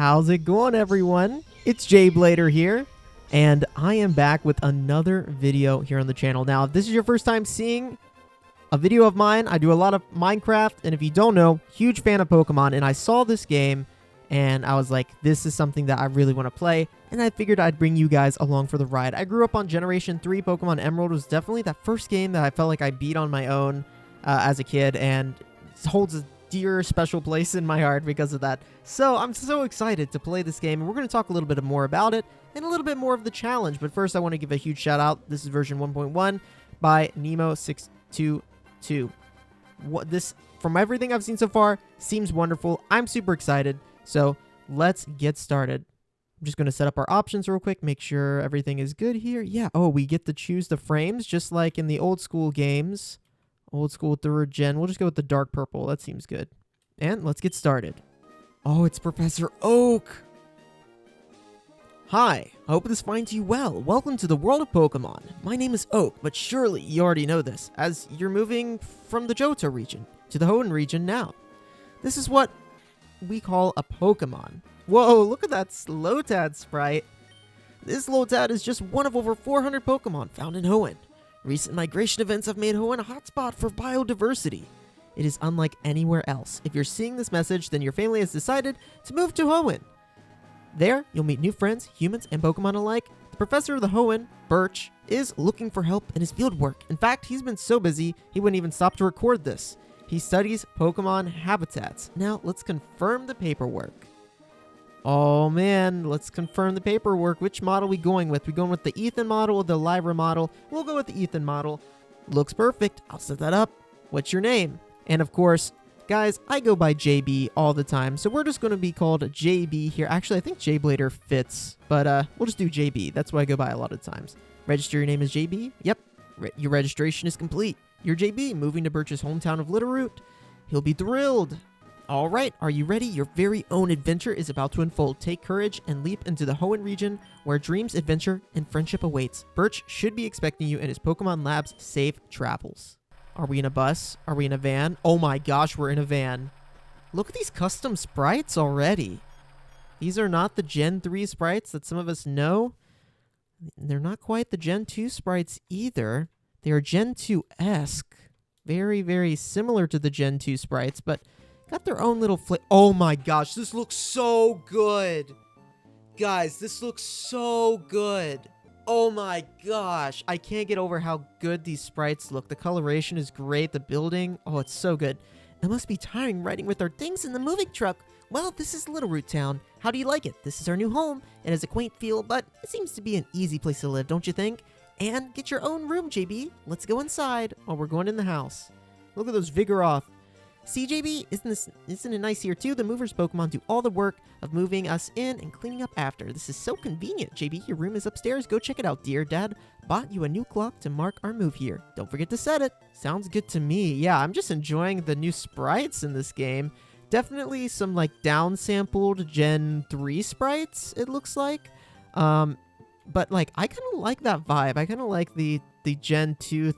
How's it going, everyone? It's jblader here, and I am back with another video here on the channel. Now, if this is your first time seeing a video of mine, I do a lot of Minecraft, and if you don't know, huge fan of Pokemon, and I saw this game, and I was like, this is something that I really want to play, and I figured I'd bring you guys along for the ride. I grew up on Generation 3. Pokemon Emerald was definitely that first game that I felt like I beat on my own as a kid, and it holds a dear special place in my heart because of that. So I'm so excited to play this game, and we're going to talk a little bit more about it and a little bit more of the challenge. But first, I want to give a huge shout out. This is version 1.1 by Nemo622. This, from everything I've seen so far, seems wonderful. I'm super excited. So let's get started. I'm just going to set up our options real quick, make sure everything is good here. Yeah. Oh, we get to choose the frames just like in the old school games. Old school 3rd gen. We'll just go with the dark purple. That seems good. And let's get started. Oh, it's Professor Oak. Hi, I hope this finds you well. Welcome to the world of Pokemon. My name is Oak, but surely you already know this, as you're moving from the Johto region to the Hoenn region now. This is what we call a Pokemon. Whoa, look at that Lotad sprite. This Lotad is just one of over 400 Pokemon found in Hoenn. Recent migration events have made Hoenn a hotspot for biodiversity. It is unlike anywhere else. If you're seeing this message, then your family has decided to move to Hoenn. There, you'll meet new friends, humans, and Pokemon alike. The professor of the Hoenn, Birch, is looking for help in his field work. In fact, he's been so busy, he wouldn't even stop to record this. He studies Pokemon habitats. Now, let's confirm the paperwork. Oh man, let's confirm the paperwork. Which model are we going with? We going with the Ethan model or the Lyra model? We'll go with the Ethan model. Looks perfect. I'll set that up. What's your name? And of course, guys, I go by JB all the time, so we're just going to be called JB here. Actually, I think jblader fits, but we'll just do JB. That's what I go by a lot of times. Register your name as JB? Yep. Your registration is complete. You're JB, moving to Birch's hometown of Littleroot. He'll be thrilled. All right, are you ready? Your very own adventure is about to unfold. Take courage and leap into the Hoenn region where dreams, adventure, and friendship awaits. Birch should be expecting you in his Pokemon Lab's safe travels. Are we in a bus? Are we in a van? Oh my gosh, we're in a van. Look at these custom sprites already. These are not the Gen 3 sprites that some of us know. They're not quite the Gen 2 sprites either. They are Gen 2-esque. Very, very similar to the Gen 2 sprites, but got their own little oh my gosh, this looks so good. Guys, this looks so good. Oh my gosh. I can't get over how good these sprites look. The coloration is great. The building, oh, it's so good. It must be tiring riding with our things in the moving truck. Well, this is Littleroot Town. How do you like it? This is our new home. It has a quaint feel, but it seems to be an easy place to live, don't you think? And get your own room, JB. Let's go inside. Oh, we're going in the house. Look at those Vigoroth. See, JB, isn't it nice here too? The movers Pokemon do all the work of moving us in and cleaning up after. This is so convenient. JB, your room is upstairs. Go check it out, dear. Dad bought you a new clock to mark our move here. Don't forget to set it. Sounds good to me. Yeah, I'm just enjoying the new sprites in this game. Definitely some like down-sampled Gen 3 sprites, it looks like. But like, I kind of like that vibe. I kind of like the Gen 2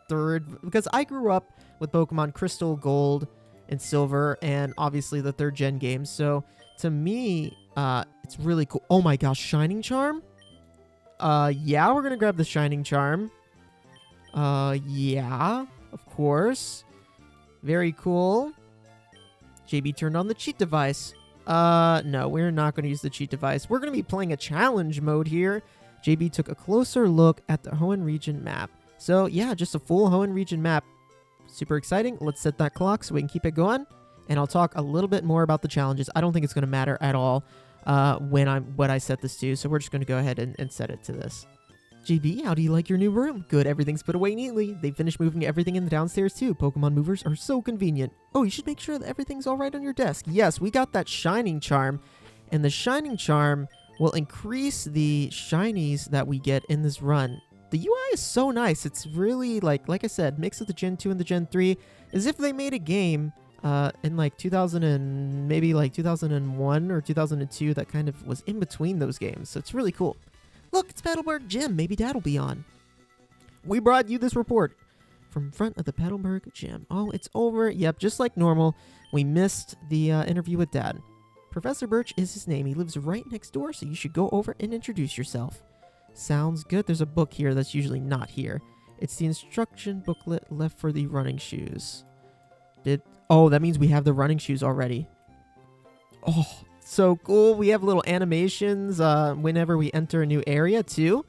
3rd, because I grew up with Pokemon Crystal, Gold, and Silver, and obviously the 3rd gen games. So to me, it's really cool. Oh my gosh, Shining Charm? Yeah, we're gonna grab the Shining Charm. Yeah, of course. Very cool. JB turned on the cheat device. No, we're not gonna use the cheat device. We're gonna be playing a challenge mode here. JB took a closer look at the Hoenn region map. So yeah, just a full Hoenn region map. Super exciting. Let's set that clock so we can keep it going. And I'll talk a little bit more about the challenges. I don't think it's going to matter at all what I set this to. So we're just going to go ahead and set it to this. JB, how do you like your new room? Good, everything's put away neatly. They finished moving everything in the downstairs too. Pokemon movers are so convenient. Oh, you should make sure that everything's all right on your desk. Yes, we got that Shining Charm. And the Shining Charm will increase the shinies that we get in this run. The UI is so nice. It's really, like I said, mix of the Gen 2 and the Gen 3. As if they made a game in like 2000 and maybe like 2001 or 2002 that kind of was in between those games. So it's really cool. Look, it's Petalburg Gym. Maybe Dad will be on. We brought you this report from front of the Petalburg Gym. Oh, it's over. Yep, just like normal. We missed the interview with Dad. Professor Birch is his name. He lives right next door, so you should go over and introduce yourself. Sounds good. There's a book here that's usually not here. It's the instruction booklet left for the running shoes. Oh, that means we have the running shoes already. Oh, so cool. We have little animations whenever we enter a new area, too.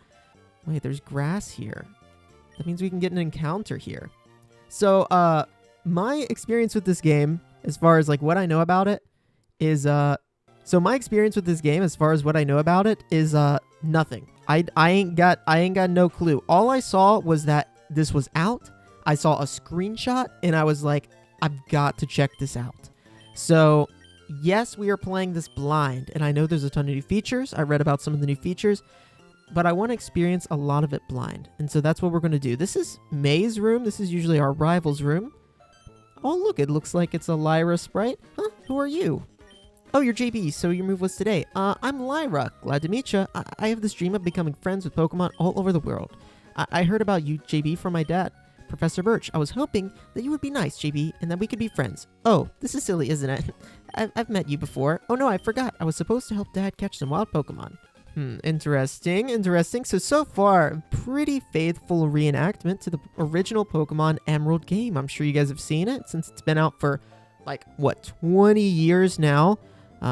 Wait, there's grass here. That means we can get an encounter here. So, my experience with this game, as far as like what I know about it, is nothing. I ain't got no clue. All I saw was that this was out. I saw a screenshot and I was like, I've got to check this out. So, yes, we are playing this blind, and I know there's a ton of new features. I read about some of the new features, but I want to experience a lot of it blind. And so that's what we're going to do. This is May's room. This is usually our rival's room. Oh, look, it looks like it's a Lyra sprite. Huh? Who are you? Oh, you're JB, so your move was today. I'm Lyra. Glad to meet you. I have this dream of becoming friends with Pokemon all over the world. I heard about you, JB, from my dad, Professor Birch. I was hoping that you would be nice, JB, and that we could be friends. Oh, this is silly, isn't it? I've met you before. Oh no, I forgot. I was supposed to help Dad catch some wild Pokemon. Interesting. So far, pretty faithful reenactment to the original Pokemon Emerald game. I'm sure you guys have seen it since it's been out for, 20 years now,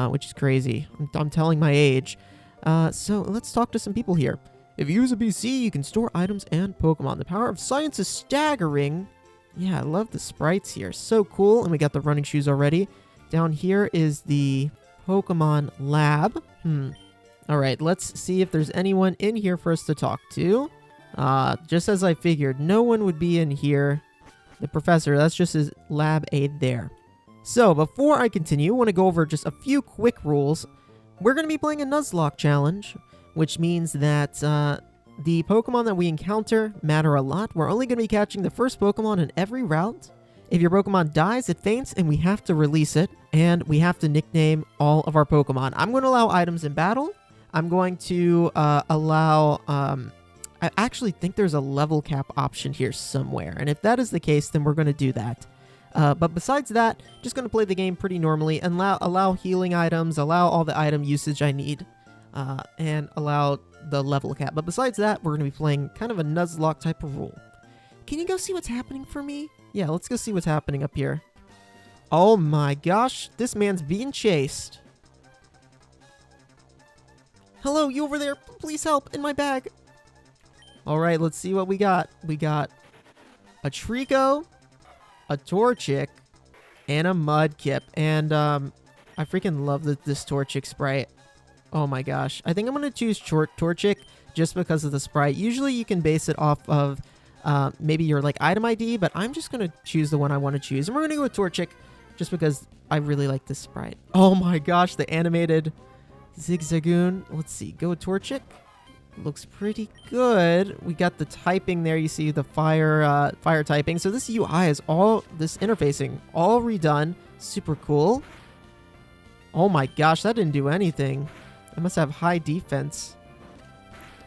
which is crazy. I'm telling my age. So let's talk to some people here. If you use a PC, you can store items and Pokemon. The power of science is staggering. Yeah, I love the sprites here. So cool. And we got the running shoes already. Down here is the Pokemon Lab. Alright, let's see if there's anyone in here for us to talk to. Just as I figured, no one would be in here. The professor, that's just his lab aide there. So, before I continue, I want to go over just a few quick rules. We're going to be playing a Nuzlocke challenge, which means that the Pokemon that we encounter matter a lot. We're only going to be catching the first Pokemon in every route. If your Pokemon dies, it faints, and we have to release it. And we have to nickname all of our Pokemon. I'm going to allow items in battle. I'm going to allow... I actually think there's a level cap option here somewhere. And if that is the case, then we're going to do that. But besides that, just going to play the game pretty normally. And allow healing items, allow all the item usage I need. And allow the level cap. But besides that, we're going to be playing kind of a Nuzlocke type of rule. Can you go see what's happening for me? Yeah, let's go see what's happening up here. Oh my gosh, this man's being chased. Hello, you over there? Please help, in my bag. Alright, let's see what we got. We got a Trico, a Torchic, and a Mudkip. And I freaking love this Torchic sprite. Oh my gosh. I think I'm going to choose Torchic just because of the sprite. Usually you can base it off of maybe your item ID, but I'm just going to choose the one I want to choose. And we're going to go with Torchic just because I really like this sprite. Oh my gosh, the animated Zigzagoon. Let's see, go with Torchic. Looks pretty good. We got the typing there. You see the fire typing. So this UI is all, this interfacing, all redone. Super cool. Oh my gosh, that didn't do anything. I must have high defense.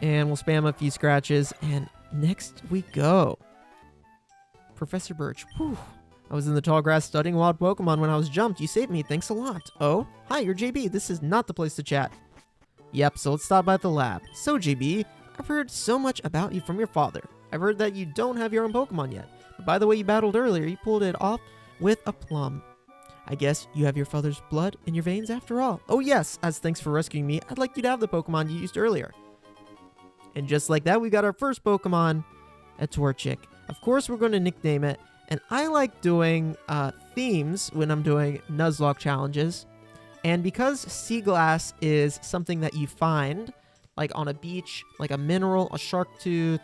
And we'll spam a few scratches. And next we go. Professor Birch. Whew. I was in the tall grass studying wild Pokemon when I was jumped. You saved me. Thanks a lot. Oh, hi, you're JB. This is not the place to chat. Yep, so let's stop by the lab. So, JB, I've heard so much about you from your father. I've heard that you don't have your own Pokemon yet. But by the way you battled earlier, you pulled it off with a plum. I guess you have your father's blood in your veins after all. Oh yes, as thanks for rescuing me, I'd like you to have the Pokemon you used earlier. And just like that, we got our first Pokemon, a Torchic. Of course, we're going to nickname it. And I like doing themes when I'm doing Nuzlocke challenges. And because Seaglass is something that you find, like on a beach, like a mineral, a shark tooth,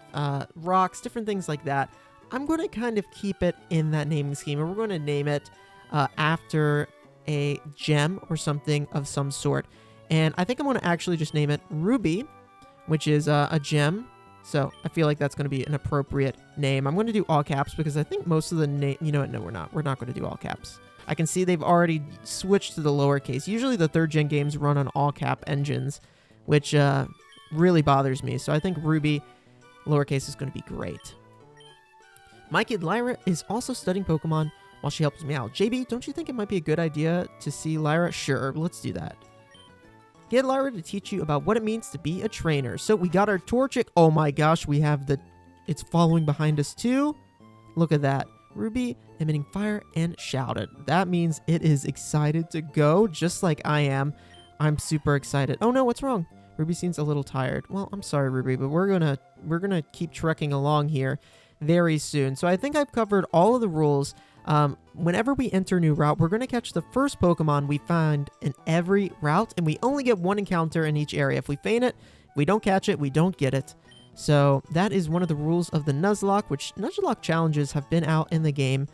rocks, different things like that, I'm going to kind of keep it in that naming scheme. And we're going to name it after a gem or something of some sort. And I think I'm going to actually just name it Ruby, which is a gem. So I feel like that's going to be an appropriate name. I'm going to do all caps because I think most of the name... You know what? No, we're not. We're not going to do all caps. I can see they've already switched to the lowercase. Usually the third-gen games run on all-cap engines, which really bothers me. So I think Ruby, lowercase, is going to be great. My kid Lyra is also studying Pokemon while she helps me out. JB, don't you think it might be a good idea to see Lyra? Sure, let's do that. Get Lyra to teach you about what it means to be a trainer. So we got our Torchic. Oh my gosh, we have the... It's following behind us too. Look at that. Ruby emitting fire and shouted. That means it is excited to go, just like I am. I'm super excited. Oh no, what's wrong? Ruby seems a little tired. Well, I'm sorry, Ruby, but we're gonna keep trekking along here very soon. So I think I've covered all of the rules. Whenever we enter a new route, we're going to catch the first Pokemon we find in every route, and we only get one encounter in each area. If we feint it, we don't catch it, we don't get it. So that is one of the rules of the Nuzlocke, which Nuzlocke challenges have been out in the game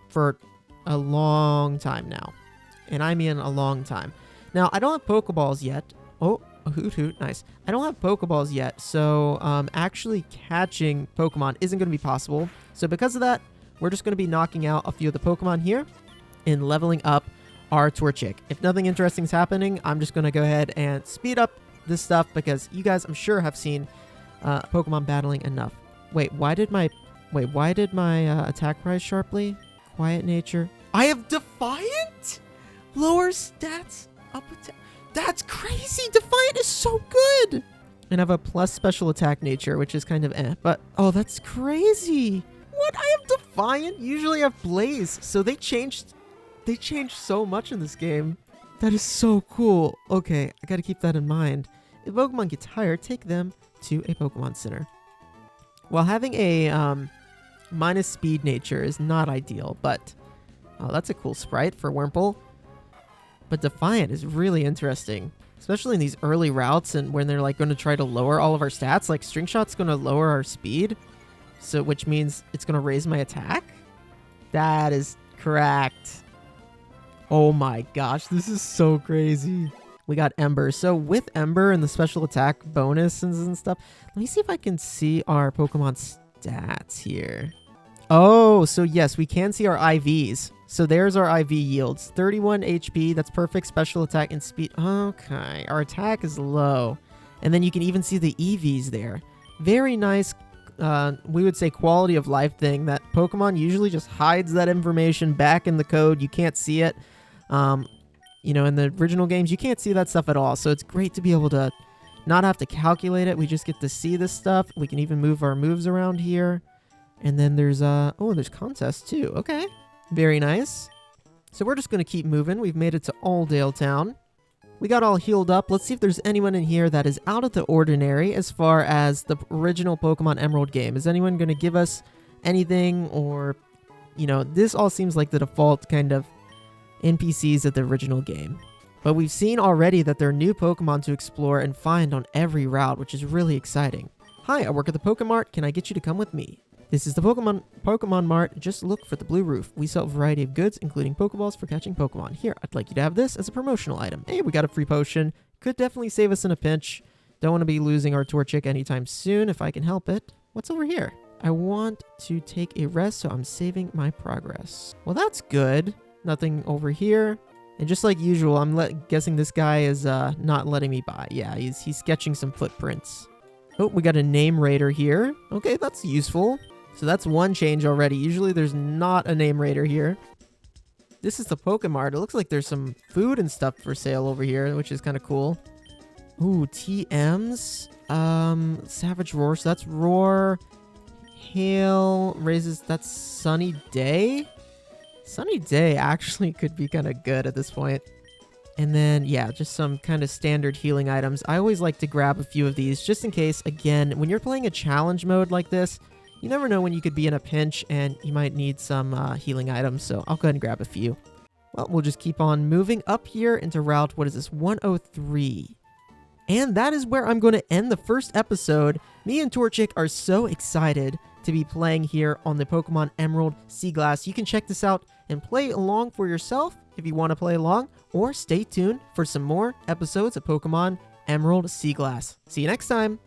for a long time now. And I mean a long time. Now, I don't have Pokeballs yet. Oh, a hoot hoot, nice. I don't have Pokeballs yet, so actually catching Pokemon isn't going to be possible. So because of that, we're just going to be knocking out a few of the Pokemon here and leveling up our Torchic. If nothing interesting is happening, I'm just going to go ahead and speed up this stuff because you guys, I'm sure, have seen Pokemon battling enough. Wait, why did my attack rise sharply? Quiet nature. I have Defiant? Lower stats, up attack. That's crazy! Defiant is so good! And I have a plus special attack nature, which is kind of but oh, that's crazy! What? I have Defiant? Usually I have Blaze, so they changed so much in this game. That is so cool. Okay, I gotta keep that in mind. If Pokemon get tired, take them to a Pokemon Center. While having a minus speed nature is not ideal, but oh, that's a cool sprite for Wurmple. But Defiant is really interesting, especially in these early routes and when they're like going to try to lower all of our stats. Like String Shot's going to lower our speed, so which means it's going to raise my attack. That is correct. Oh my gosh, this is so crazy. We got Ember. So with Ember and the special attack bonuses and stuff, let me see if I can see our Pokemon stats here. Oh, so yes, we can see our IVs. So there's our IV yields. 31 HP, that's perfect special attack and speed. Okay, our attack is low. And then you can even see the EVs there. Very nice, we would say quality of life thing that Pokemon usually just hides that information back in the code. You can't see it. You know, in the original games, you can't see that stuff at all. So it's great to be able to not have to calculate it. We just get to see this stuff. We can even move our moves around here. And then there's, oh, there's contests too. Okay. Very nice. So we're just going to keep moving. We've made it to Alldale Town. We got all healed up. Let's see if there's anyone in here that is out of the ordinary as far as the original Pokemon Emerald game. Is anyone going to give us anything? Or, you know, this all seems like the default kind of NPCs of the original game. But we've seen already that there are new Pokemon to explore and find on every route, which is really exciting. Hi, I work at the Pokemart. Can I get you to come with me? This is the Pokemon Mart. Just look for the blue roof. We sell a variety of goods, including Pokeballs for catching Pokemon. Here, I'd like you to have this as a promotional item. Hey, we got a free potion. Could definitely save us in a pinch. Don't want to be losing our Torchic anytime soon if I can help it. What's over here? I want to take a rest, so I'm saving my progress. Well, that's good. Nothing over here. And just like usual, I'm guessing this guy is not letting me by. Yeah, he's sketching some footprints. Oh, we got a name raider here. Okay, that's useful. So that's one change already. Usually there's not a name raider here. This is the Pokemart. It looks like there's some food and stuff for sale over here, which is kind of cool. Ooh, TMs. Savage Roar. So that's Roar. Hail. Raises. That's Sunny Day. Sunny Day actually could be kind of good at this point. And then, yeah, just some kind of standard healing items. I always like to grab a few of these just in case, again, when you're playing a challenge mode like this, you never know when you could be in a pinch and you might need some healing items, so I'll go ahead and grab a few. Well, we'll just keep on moving up here into route, what is this, 103. And that is where I'm going to end the first episode. Me and Torchic are so excited to be playing here on the Pokemon Emerald Seaglass. You can check this out and play along for yourself if you want to play along, or stay tuned for some more episodes of Pokemon Emerald Seaglass. See you next time!